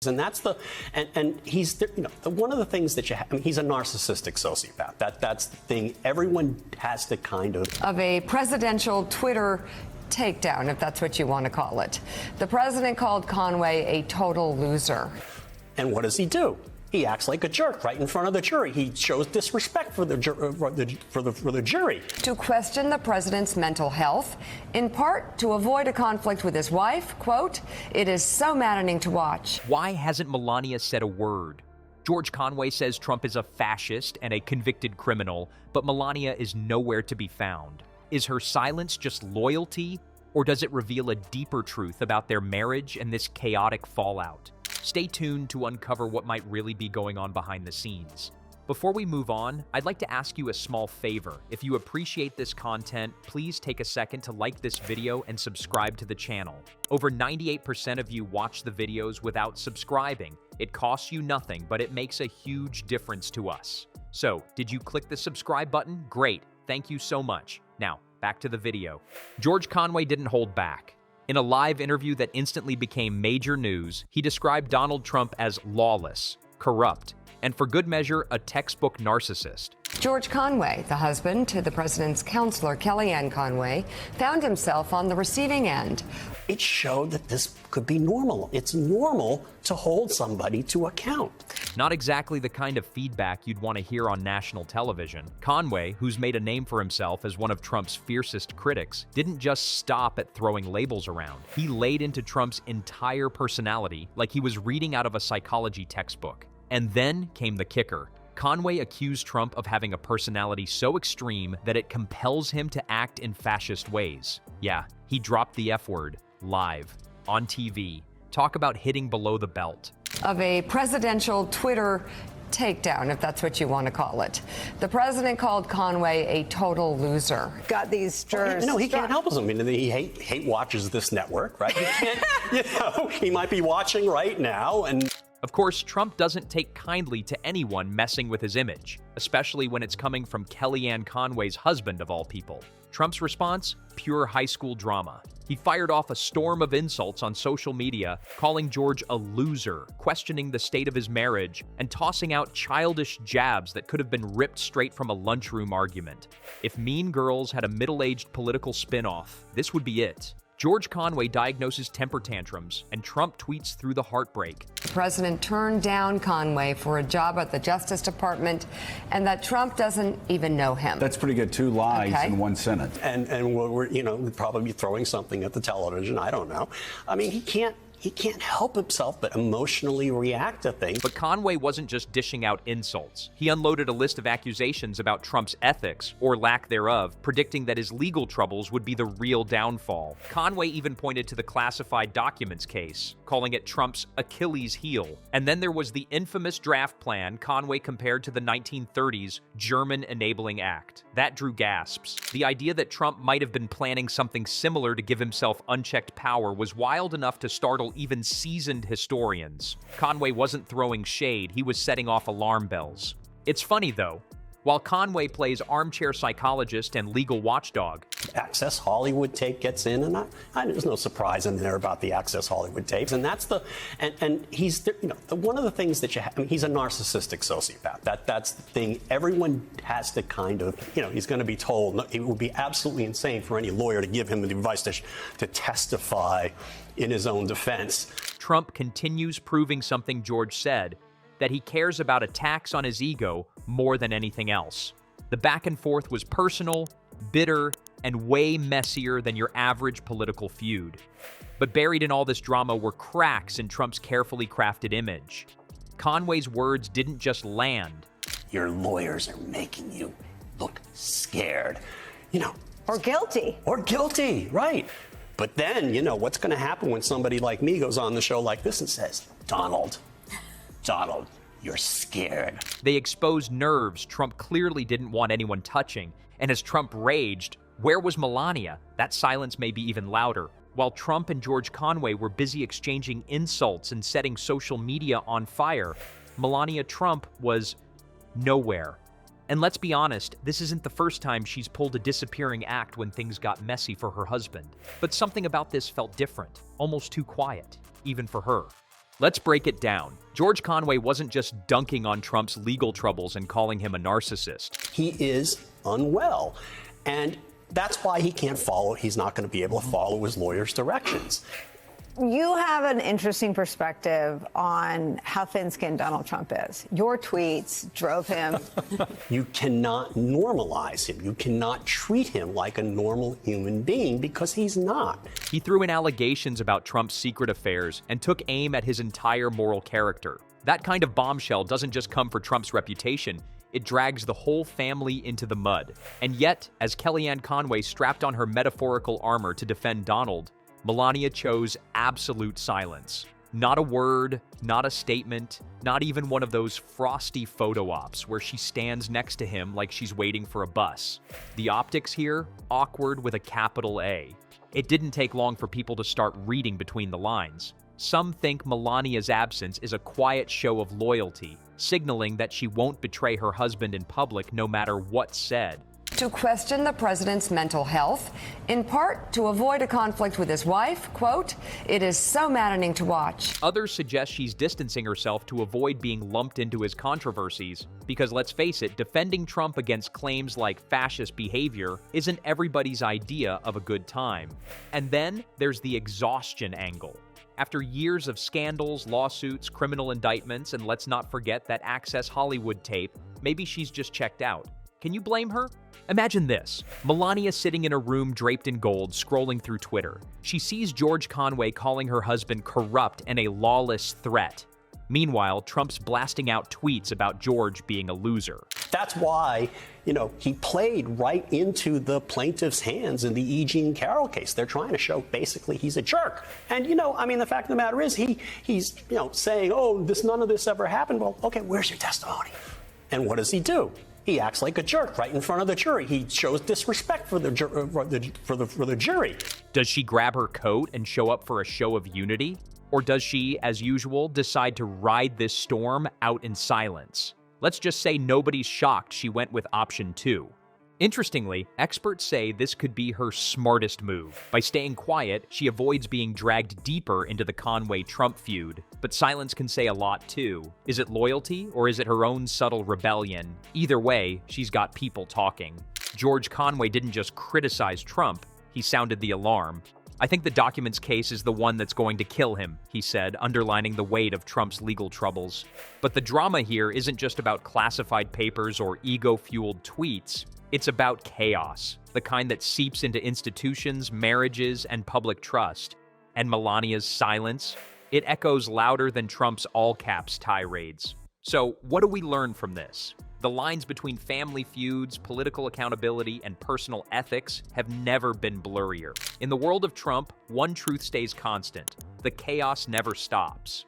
And that's and he's one of the things that he's a narcissistic sociopath. That's the thing. Everyone has to kind of a presidential Twitter takedown, if that's what you want to call it. The president called Conway a total loser. And what does he do? He acts like a jerk right in front of the jury. He shows disrespect for the jury. To question the president's mental health, in part to avoid a conflict with his wife, quote, "It is so maddening to watch." Why hasn't Melania said a word? George Conway says Trump is a fascist and a convicted criminal, but Melania is nowhere to be found. Is her silence just loyalty, or does it reveal a deeper truth about their marriage and this chaotic fallout? Stay tuned to uncover what might really be going on behind the scenes. Before we move on, I'd like to ask you a small favor. If you appreciate this content, please take a second to like this video and subscribe to the channel. Over 98% of you watch the videos without subscribing. It costs you nothing, but it makes a huge difference to us. So, did you click the subscribe button? Great, thank you so much. Now, back to the video. George Conway didn't hold back. In a live interview that instantly became major news, he described Donald Trump as lawless, corrupt, and for good measure, a textbook narcissist. George Conway, the husband to the president's counselor, Kellyanne Conway, found himself on the receiving end. It showed that this could be normal. It's normal to hold somebody to account. Not exactly the kind of feedback you'd want to hear on national television. Conway, who's made a name for himself as one of Trump's fiercest critics, didn't just stop at throwing labels around. He laid into Trump's entire personality like he was reading out of a psychology textbook. And then came the kicker. Conway accused Trump of having a personality so extreme that it compels him to act in fascist ways. Yeah, he dropped the F word, live, on TV. Talk about hitting below the belt. Of a presidential Twitter takedown, if that's what you want to call it. The president called Conway a total loser. Got these jurors. No, he can't help us. I mean, he hate watches this network, right? He can't, he might be watching right now and. Of course, Trump doesn't take kindly to anyone messing with his image, especially when it's coming from Kellyanne Conway's husband of all people. Trump's response? Pure high school drama. He fired off a storm of insults on social media, calling George a loser, questioning the state of his marriage, and tossing out childish jabs that could have been ripped straight from a lunchroom argument. If Mean Girls had a middle-aged political spin-off, this would be it. George Conway diagnoses temper tantrums, and Trump tweets through the heartbreak. The president turned down Conway for a job at the Justice Department, and that Trump doesn't even know him. That's pretty good. 2 lies in 1 sentence. And we'd probably be throwing something at the television. I don't know. I mean, he can't help himself but emotionally react to things. But Conway wasn't just dishing out insults. He unloaded a list of accusations about Trump's ethics, or lack thereof, predicting that his legal troubles would be the real downfall. Conway even pointed to the classified documents case, calling it Trump's Achilles heel. And then there was the infamous draft plan Conway compared to the 1930s German Enabling Act. That drew gasps. The idea that Trump might have been planning something similar to give himself unchecked power was wild enough to startle even seasoned historians. Conway wasn't throwing shade, he was setting off alarm bells. It's funny though, while Conway plays armchair psychologist and legal watchdog, Access Hollywood tape gets in, and there's no surprise in there about the Access Hollywood tapes, and that's and he's one of the things that he's a narcissistic sociopath. That's the thing. Everyone has to kind of he's going to be told. It would be absolutely insane for any lawyer to give him the advice to testify in his own defense. Trump continues proving something George said, that he cares about attacks on his ego more than anything else. The back and forth was personal, bitter, and way messier than your average political feud. But buried in all this drama were cracks in Trump's carefully crafted image. Conway's words didn't just land. Your lawyers are making you look scared, Or guilty. Or guilty, right. But then, what's going to happen when somebody like me goes on the show like this and says, Donald, you're scared. They exposed nerves Trump clearly didn't want anyone touching, and as Trump raged, where was Melania? That silence may be even louder. While Trump and George Conway were busy exchanging insults and setting social media on fire, Melania Trump was nowhere. And let's be honest, this isn't the first time she's pulled a disappearing act when things got messy for her husband. But something about this felt different, almost too quiet, even for her. Let's break it down. George Conway wasn't just dunking on Trump's legal troubles and calling him a narcissist. He is unwell, and that's why he can't follow. He's not going to be able to follow his lawyer's directions. You have an interesting perspective on how thin-skinned Donald Trump is. Your tweets drove him. You cannot normalize him. You cannot treat him like a normal human being because he's not. He threw in allegations about Trump's secret affairs and took aim at his entire moral character. That kind of bombshell doesn't just come for Trump's reputation. It drags the whole family into the mud. And yet, as Kellyanne Conway strapped on her metaphorical armor to defend Donald, Melania chose absolute silence. Not a word, not a statement, not even one of those frosty photo ops where she stands next to him like she's waiting for a bus. The optics here, awkward with a capital A. It didn't take long for people to start reading between the lines. Some think Melania's absence is a quiet show of loyalty, signaling that she won't betray her husband in public no matter what's said. To question the president's mental health, in part to avoid a conflict with his wife. Quote, it is so maddening to watch. Others suggest she's distancing herself to avoid being lumped into his controversies, because let's face it, defending Trump against claims like fascist behavior isn't everybody's idea of a good time. And then there's the exhaustion angle. After years of scandals, lawsuits, criminal indictments, and let's not forget that Access Hollywood tape, maybe she's just checked out. Can you blame her? Imagine this. Melania sitting in a room draped in gold, scrolling through Twitter. She sees George Conway calling her husband corrupt and a lawless threat. Meanwhile, Trump's blasting out tweets about George being a loser. That's why, he played right into the plaintiff's hands in the E. Jean Carroll case. They're trying to show basically he's a jerk. And, the fact of the matter is he's saying, oh, none of this ever happened. Well, okay, where's your testimony? And what does he do? He acts like a jerk right in front of the jury. He shows disrespect for the jury. Does she grab her coat and show up for a show of unity? Or does she, as usual, decide to ride this storm out in silence? Let's just say nobody's shocked she went with option 2. Interestingly, experts say this could be her smartest move. By staying quiet, she avoids being dragged deeper into the Conway-Trump feud. But silence can say a lot too. Is it loyalty, or is it her own subtle rebellion? Either way, she's got people talking. George Conway didn't just criticize Trump, he sounded the alarm. I think the documents case is the one that's going to kill him, he said, underlining the weight of Trump's legal troubles. But the drama here isn't just about classified papers or ego-fueled tweets. It's about chaos, the kind that seeps into institutions, marriages, and public trust. And Melania's silence? It echoes louder than Trump's all-caps tirades. So, what do we learn from this? The lines between family feuds, political accountability, and personal ethics have never been blurrier. In the world of Trump, one truth stays constant: the chaos never stops.